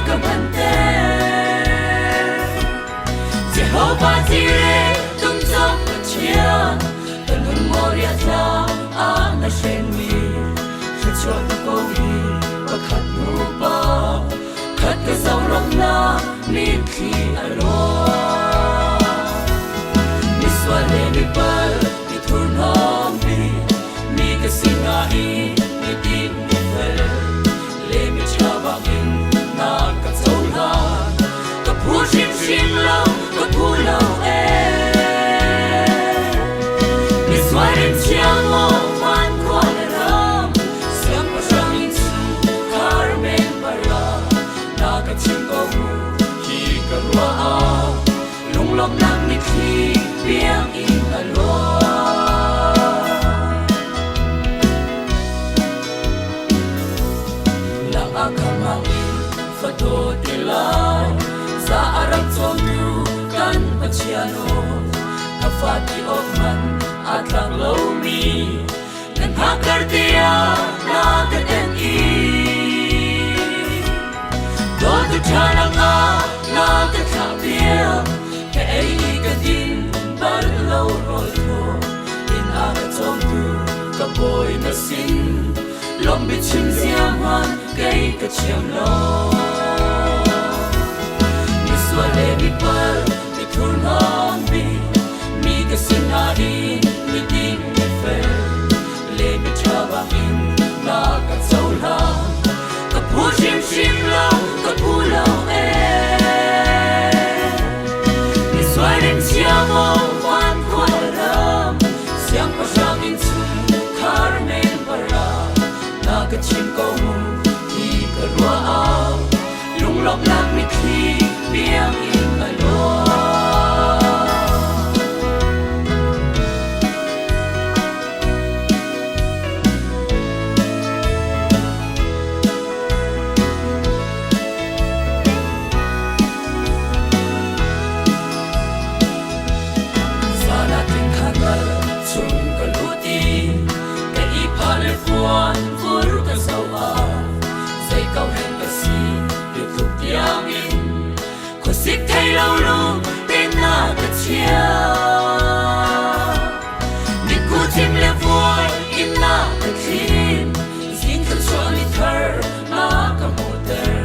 kabante Jehovah Jireh tung trong chia tân hương moria cha ana shen mi cho ta có đi và khát nô ba khát cái dòng lòng na mi khi alo mi xoa le mi bal mi thun ham mi cái sinh ai mi tin mi phê le mi cha bang in na cái dấu la cái phù sim lâu cái phù lâu mi xoa đến chiang mo man quan ram siang pa sang in su Carmen para na cái chim có mu khi cái rua ao lung lom nang mi khi biang in alo lang akamang in fado tilay sa arang som tu kan pachiano kafati okman at lang low mi nang hakartia na katen i do tu chanang a na katapia ke ai ka din bar low rol ko in aga som tu ka boy na sin lom bi chim siam han kai ka chiam lo mi swa le bi par mi thun han bi mi ka sin a di mi din mi fe le mi cha ba in na ka zau la ka pu sim la ka pu lo mi swa den chiam mo wan ko ram siang pa sang in su Carmen para na ka chim ko mu ki ka rua ao lung lom nak mi khi biang in alo Quan vur ka sawa sai kau hen ka si yu thuk tiang in ko sik thai lo lu ten na ka chia ni ku chim le voi in na ka khin sin ka chwa ni thar na ka moter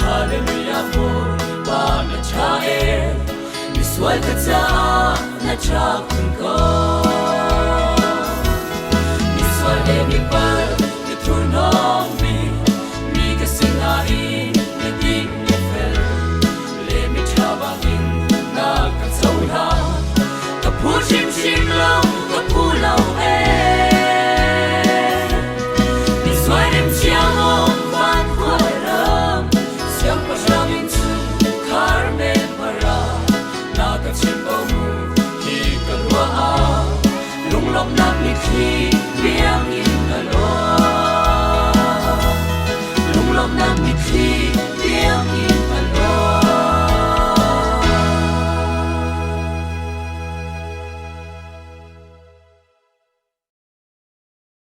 hallelujah mo ba na cha ni swal ka cha na cha kun ko le mi par mi thun ham mi ka sin ai mi din mi fel le mi cha ba in na ka zau la ka pu sim lo ka pu lo mi swai dem chiang on van ko ram siang pa sang in su Carmen para na ka chim ko mu ki ka rua a lung lom na mi khi